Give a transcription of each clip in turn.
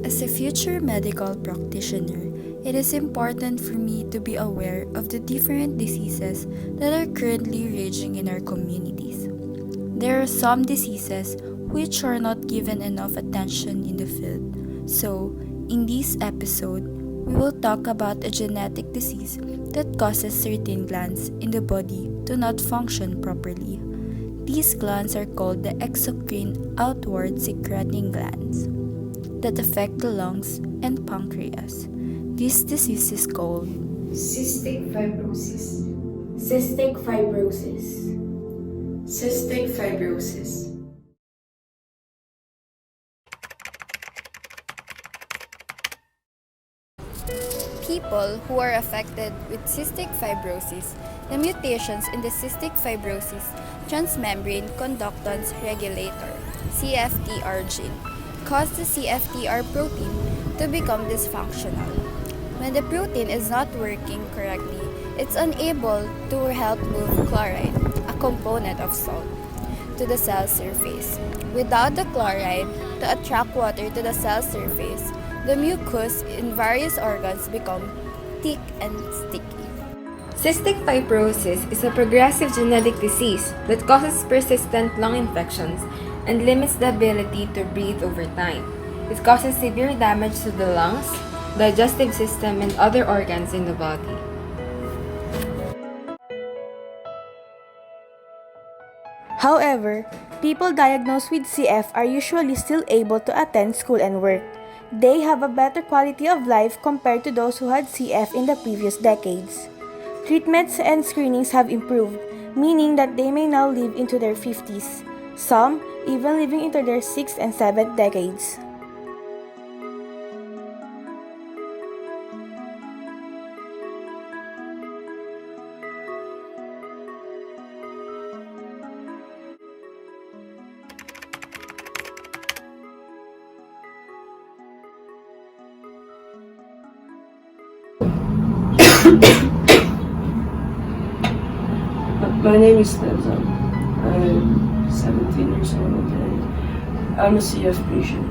As a future medical practitioner, it is important for me to be aware of the different diseases that are currently raging in our communities. There are some diseases which are not given enough attention in the field. So, in this episode, we will talk about a genetic disease that causes certain glands in the body to not function properly. These glands are called the exocrine outward secreting glands that affect the lungs and pancreas. This disease is called Cystic fibrosis. Cystic fibrosis. Cystic fibrosis. people who are affected with cystic fibrosis. The mutations in the cystic fibrosis transmembrane conductance regulator (CFTR) gene cause the CFTR protein to become dysfunctional. When the protein is not working correctly, it's unable to help move chloride, a component of salt, to the cell surface. Without the chloride to attract water to the cell surface, the mucus in various organs become thick and sticky. Cystic fibrosis is a progressive genetic disease that causes persistent lung infections and limits the ability to breathe over time. It causes severe damage to the lungs, digestive system, and other organs in the body. However, people diagnosed with CF are usually still able to attend school and work. They have a better quality of life compared to those who had CF in the previous decades. Treatments and screenings have improved, meaning that they may now live into their 50s, some even living into their 6th and 7th decades. My name is Denzel. I'm 17 years old and I'm a CF patient.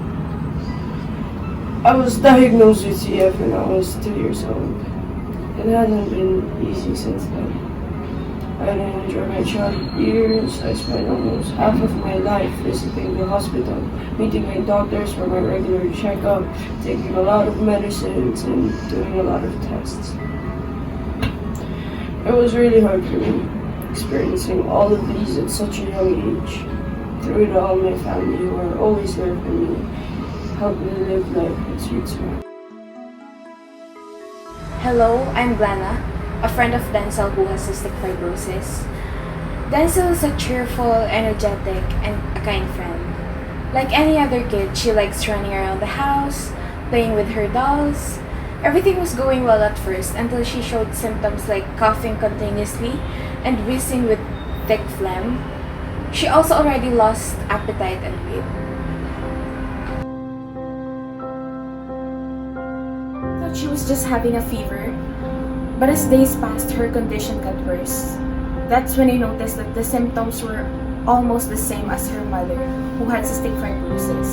I was diagnosed with CF when I was 2 years old. It hasn't been easy since then. I didn't enjoy my childhood years. I spent almost half of my life visiting the hospital, meeting my doctors for my regular checkup, taking a lot of medicines and doing a lot of tests. It was really hard for me, experiencing all of these at such a young age. Through it all, my family, who are always there for me, helped me live life with sweet smile. Hello, I'm Glana, a friend of Denzel who has cystic fibrosis. Denzel is a cheerful, energetic, and a kind friend. Like any other kid, she likes running around the house, playing with her dolls. Everything was going well at first until she showed symptoms like coughing continuously and wheezing with thick phlegm. She also already lost appetite and weight. I thought she was just having a fever, but as days passed, her condition got worse. That's when I noticed that the symptoms were almost the same as her mother, who had cystic fibrosis.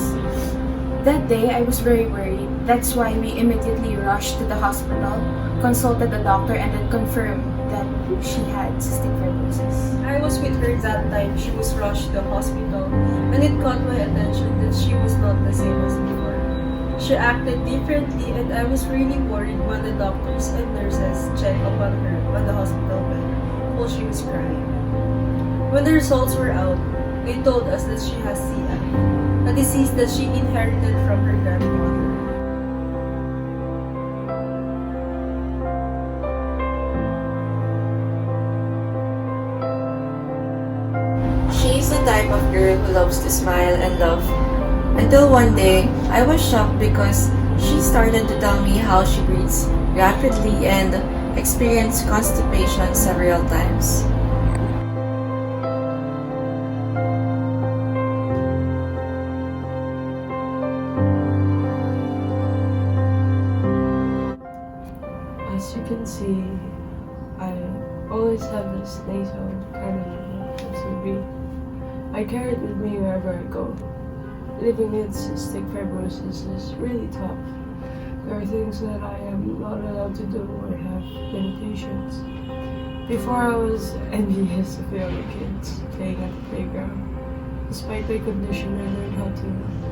That day, I was very worried. That's why we immediately rushed to the hospital, consulted the doctor, and then confirmed that she had cystic fibrosis. I was with her that time she was rushed to the hospital, and it caught my attention that she was not the same as before. She acted differently, and I was really worried when the doctors and nurses checked upon her on the hospital bed while she was crying. When the results were out, they told us that she has CF, a disease that she inherited from her grandmother. She's the type of girl who loves to smile and laugh. Until one day, I was shocked because she started to tell me how she breathes rapidly and experienced constipation several times. As you can see, I always have this nasal kind of to breathe. I carry it with me wherever I go. living with cystic fibrosis is really tough. There are things that I am not allowed to do or have limitations. Before, I was envious of the other kids playing at the playground. Despite my condition, I learned how to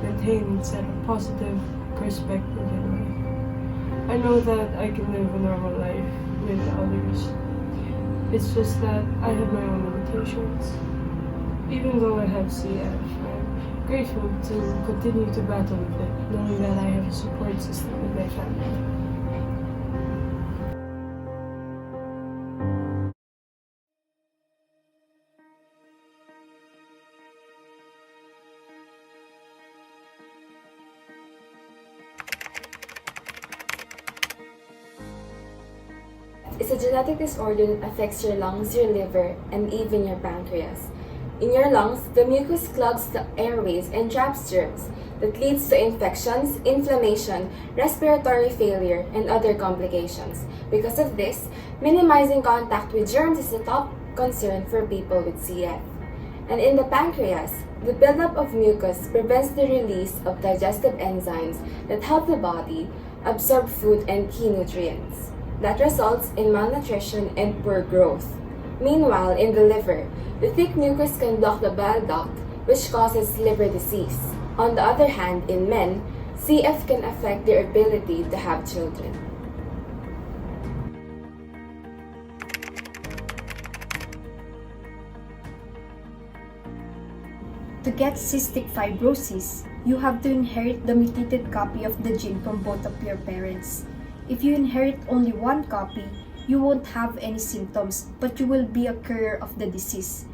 maintain and set a positive perspective in life. I know that I can live a normal life with others. It's just that I have my own limitations. Even though I have CF, I'm grateful to continue to battle with it, knowing that I have a support system with my family. It's a genetic disorder that affects your lungs, your liver, and even your pancreas. In your lungs, the mucus clogs the airways and traps germs that leads to infections, inflammation, respiratory failure, and other complications. Because of this, minimizing contact with germs is a top concern for people with CF. And in the pancreas, the buildup of mucus prevents the release of digestive enzymes that help the body absorb food and key nutrients. That results in malnutrition and poor growth. Meanwhile, in the liver, the thick mucus can block the bile duct, which causes liver disease. On the other hand, in men, CF can affect their ability to have children. To get cystic fibrosis, you have to inherit the mutated copy of the gene from both of your parents. If you inherit only one copy, you won't have any symptoms, but you will be a carrier of the disease.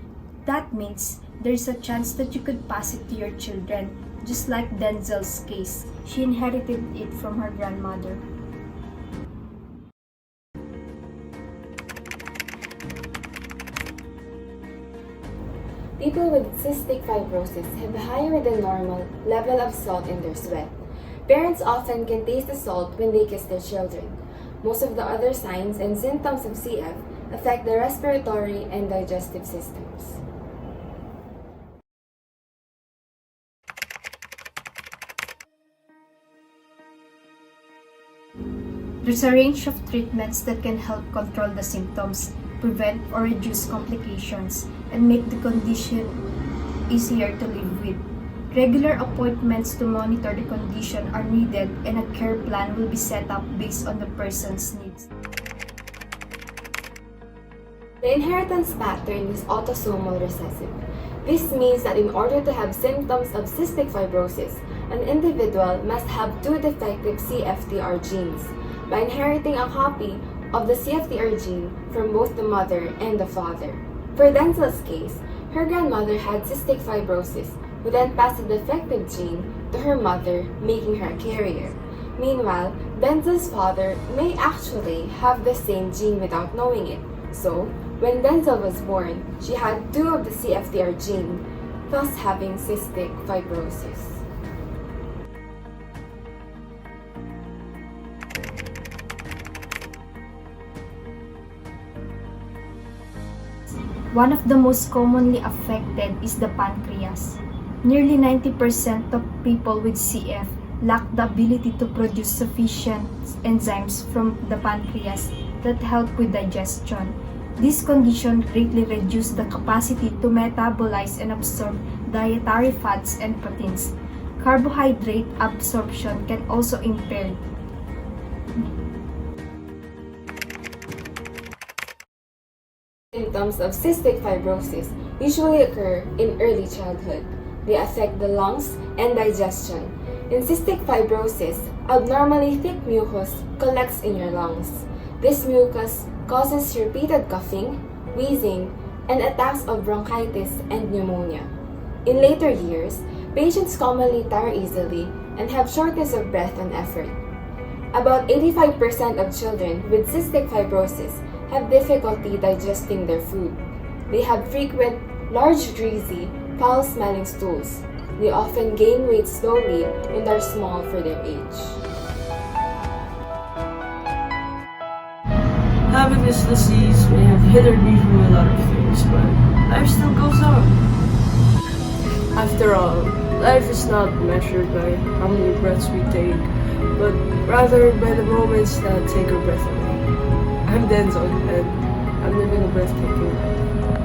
That means there's a chance that you could pass it to your children, just like Denzel's case. She inherited it from her grandmother. People with cystic fibrosis have a higher than normal level of salt in their sweat. Parents often can taste the salt when they kiss their children. Most of the other signs and symptoms of CF affect the respiratory and digestive systems. There's a range of treatments that can help control the symptoms, prevent or reduce complications, and make the condition easier to live with. Regular appointments to monitor the condition are needed, and a care plan will be set up based on the person's needs. The inheritance pattern is autosomal recessive. This means that in order to have symptoms of cystic fibrosis, an individual must have two defective CFTR genes by inheriting a copy of the CFTR gene from both the mother and the father. For Denzel's case, her grandmother had cystic fibrosis, who then passed the defective gene to her mother, making her a carrier. Meanwhile, Denzel's father may actually have the same gene without knowing it. So, when Denzel was born, she had two of the CFTR gene, thus having cystic fibrosis. One of the most commonly affected is the pancreas. Nearly 90% of people with CF lack the ability to produce sufficient enzymes from the pancreas that help with digestion. This condition greatly reduces the capacity to metabolize and absorb dietary fats and proteins. Carbohydrate absorption can also impair. Symptoms of cystic fibrosis usually occur in early childhood. They affect the lungs and digestion. In cystic fibrosis, abnormally thick mucus collects in your lungs. This mucus causes repeated coughing, wheezing, and attacks of bronchitis and pneumonia. In later years, patients commonly tire easily and have shortness of breath and effort. About 85% of children with cystic fibrosis have difficulty digesting their food. They have frequent, large, greasy, foul-smelling stools. They often gain weight slowly and are small for their age. Having this disease may have hindered me from a lot of things, but life still goes on. After all, life is not measured by how many breaths we take, but rather by the moments that take our breath away. I'm Denzel, and I'm living a breathtaking life.